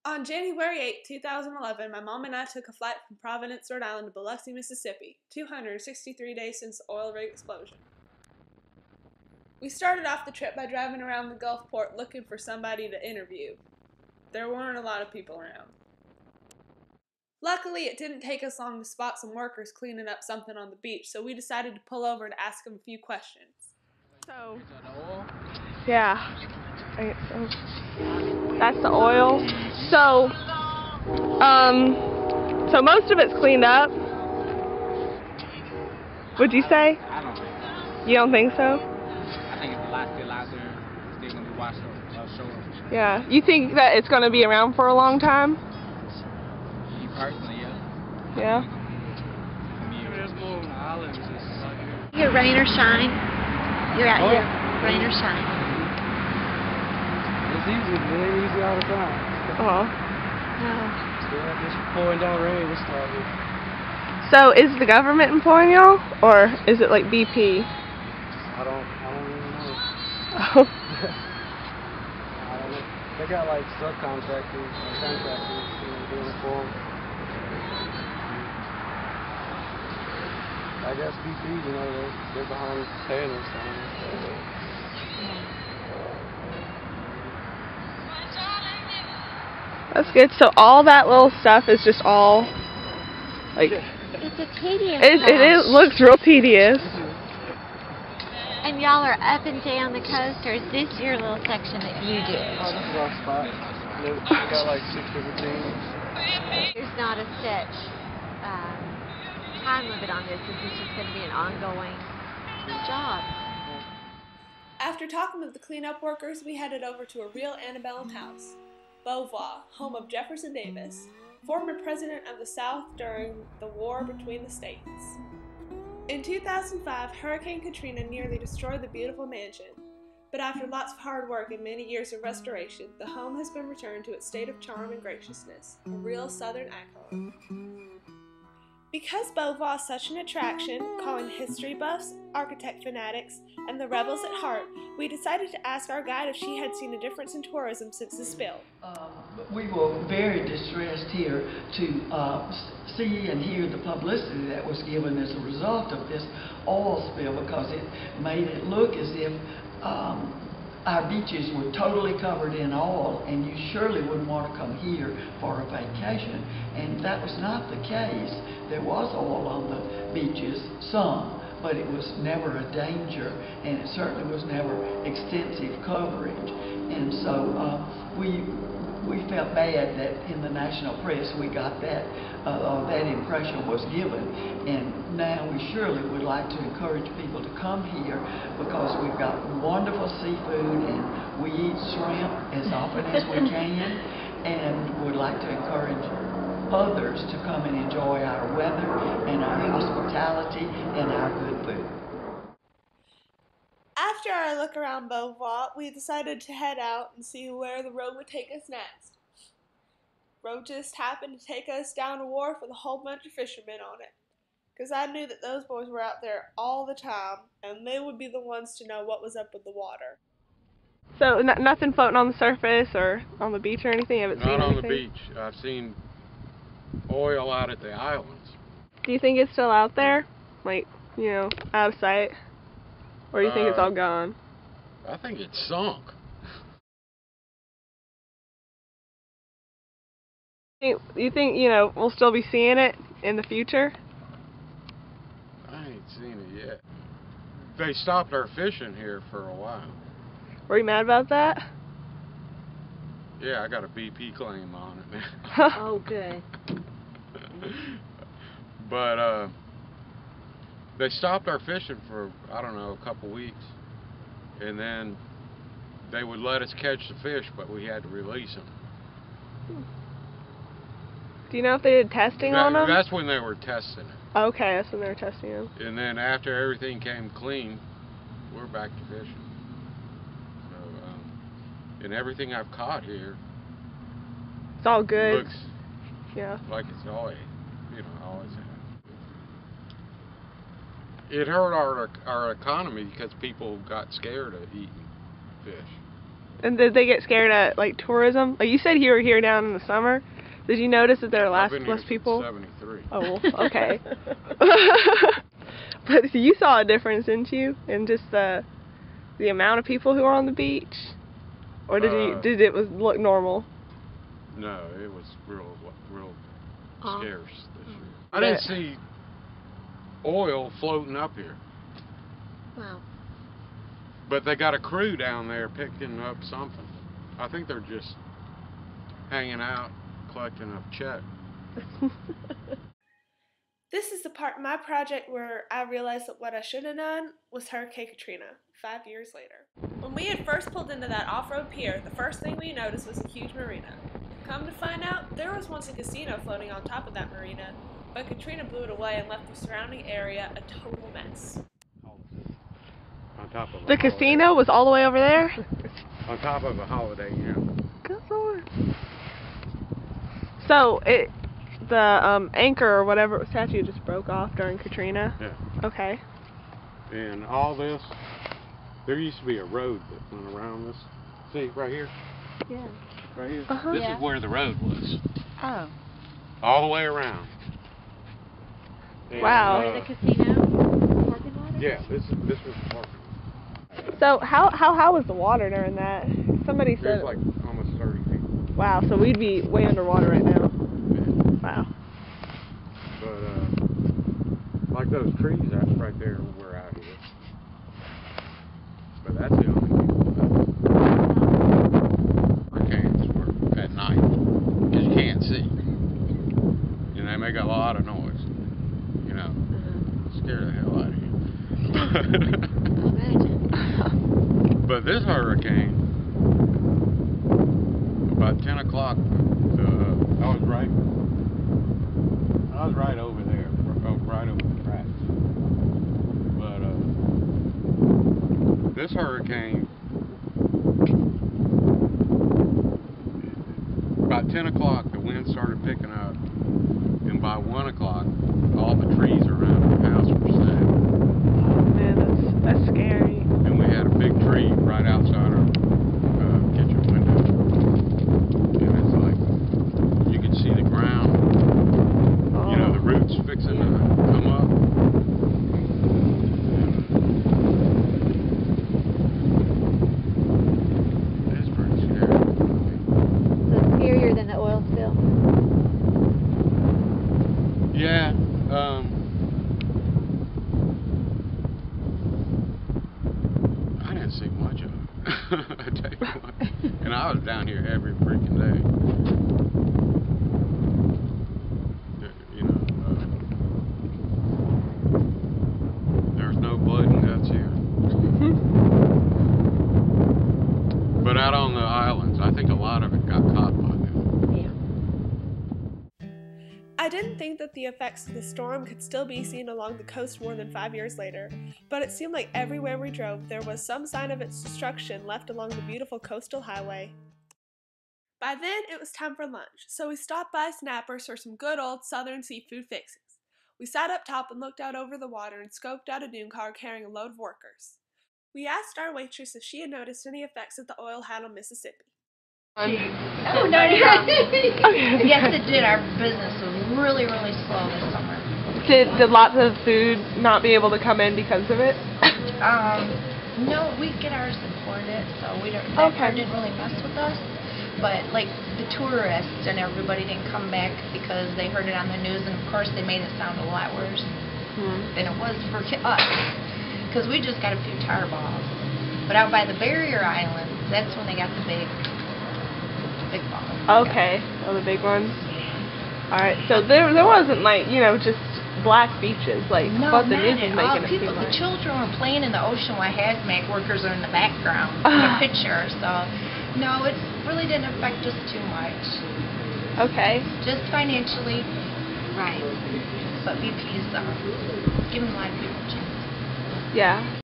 On January 8, 2011, my mom and I took a flight from Providence, Rhode Island to Biloxi, Mississippi, 263 days since the oil rig explosion. We started off the trip by driving around the Gulfport looking for somebody to interview. There weren't a lot of people around. Luckily, it didn't take us long to spot some workers cleaning up something on the beach, so we decided to pull over to ask them a few questions. So, yeah, so that's the oil. So most of it's cleaned up. Would you say? I don't think so. You don't think so? I think it's a lot still out there. Still gonna be washed ashore. Yeah. You think that it's gonna be around for a long time? Me personally, yeah. Yeah. There's more islands and stuff like that. Here, rain or shine. You're out here, rain or shine. It's easy, man. Easy all the time. Oh. Yeah, just pouring down rain this time. So is the government employing y'all, or is it like BP? I don't even know. Oh. I don't know. They got like subcontractors, contractors, doing it for them. I guess BP, they're behind paying us. That's good. So all that little stuff is just all like. It's a tedious It looks real tedious. And y'all are up and down the coast, or is this your little section that you do? Oh, this is our spot. They got like 6 different teams. There's not a set time limit on this. This is just going to be an ongoing job. After talking with the cleanup workers, we headed over to a real antebellum house, Beauvoir, home of Jefferson Davis, former president of the South during the war between the states. In 2005, Hurricane Katrina nearly destroyed the beautiful mansion, but after lots of hard work and many years of restoration, the home has been returned to its state of charm and graciousness, a real southern icon. Because Beauvoir is such an attraction, calling history buffs, architect fanatics, and the rebels at heart, we decided to ask our guide if she had seen a difference in tourism since the spill. We were very distressed here to see and hear the publicity that was given as a result of this oil spill, because it made it look as if our beaches were totally covered in oil, and you surely wouldn't want to come here for a vacation. And that was not the case. There was oil on the beaches, some, but it was never a danger, and it certainly was never extensive coverage. And so we felt bad that in the national press we got that that impression was given, and now we surely would like to encourage people to come here, because we've got wonderful seafood and we eat shrimp as often as we can, and would like to encourage others to come and enjoy our weather and our hospitality and our good food. After our look around Beauvoir, we decided to head out and see where the road would take us next. Road just happened to take us down a wharf with a whole bunch of fishermen on it, because I knew that those boys were out there all the time, and they would be the ones to know what was up with the water. So nothing floating on the surface or on the beach or anything? You haven't seen Not on anything? the beach. I've seen oil out at the islands. Do you think it's still out there? Like, out of sight? Or do you think it's all gone? I think it's sunk. You think, we'll still be seeing it in the future? I ain't seen it yet. They stopped our fishing here for a while. Were you mad about that? Yeah, I got a BP claim on it now. Oh, good. But they stopped our fishing for, I don't know, a couple weeks, and then they would let us catch the fish, but we had to release them. Do you know if they did testing on them? That's when they were testing it. Okay, that's when they were testing them. And then after everything came clean, we're back to fishing. So, and everything I've caught here, it's all good. Looks like it's always, always has. It hurt our economy because people got scared of eating fish. And did they get scared at like tourism? Like you said, you were here down in the summer. Did you notice that there are I've been less here people? since '73. Oh, well, okay. But so you saw a difference, didn't you, in just the amount of people who are on the beach, or did it look normal? No, it was real scarce this year. I Yeah. didn't see oil floating up here, Wow. but they got a crew down there picking up something. I think they're just hanging out, collecting a check. This is the part of my project where I realized that what I should have done was Hurricane Katrina 5 years later. When we had first pulled into that off-road pier, the first thing we noticed was a huge marina. Come to find out, there was once a casino floating on top of that marina, but Katrina blew it away and left the surrounding area a total mess. On top of The casino was all the way over there? On top of a Holiday Inn. Good Lord. So the anchor or whatever statue just broke off during Katrina? Yeah. Okay. And all this, there used to be a road that went around this. See, right here? Yeah. Right here? Uh-huh. This Yeah. is where the road was. Oh. All the way around. And, Wow. Where the casino parking lot is? Yeah, this was the parking lot. So how was the water during that? Somebody It said. was like almost 30 feet. Wow. So we'd be way underwater right now. Wow. But, like those trees right there were out here. But that's the only thing. Hurricanes were at night, because you can't see. And they make a lot of noise. You know, scare the hell out of you. But this hurricane, about 10 o'clock, I was right over there, right over the tracks. But this hurricane, about 10 o'clock, the wind started picking up, and by 1 o'clock, all the trees around the house were snapped. Oh man, that's scary. And we had a big tree right outside our kitchen window. And it's like, you could see the ground, you know, the roots fixing to come up. It's pretty scary. So it's scarier than the oil spill. Yeah, I didn't see much of it. I tell you what. And I was down here every freaking day. You know, there's no blood and guts here. But out on the islands, I think a lot of it got caught by them. I didn't think that the effects of the storm could still be seen along the coast more than 5 years later, but it seemed like everywhere we drove there was some sign of its destruction left along the beautiful coastal highway. By then, it was time for lunch, so we stopped by Snappers for some good old southern seafood fixings. We sat up top and looked out over the water and scoped out a dune car carrying a load of workers. We asked our waitress if she had noticed any effects that the oil had on Mississippi. Oh, no. Yes, it did. Our business was really, really slow this summer. Did lots of food not be able to come in because of it? No, we get ours imported, so we don't. That part didn't really mess with us. But like the tourists and everybody didn't come back because they heard it on the news, and of course they made it sound a lot worse than it was for us. Because we just got a few tar balls. But out by the barrier islands, that's when they got the big balls. Okay. Oh, the big ones. All right. So there wasn't like, you know, just black beaches like what the news was making it seem like. The children were playing in the ocean while hazmat workers are in the background in the picture. So no, it really didn't affect us too much. Okay. Just financially. Right. But BP's giving a lot of people a chance. Yeah.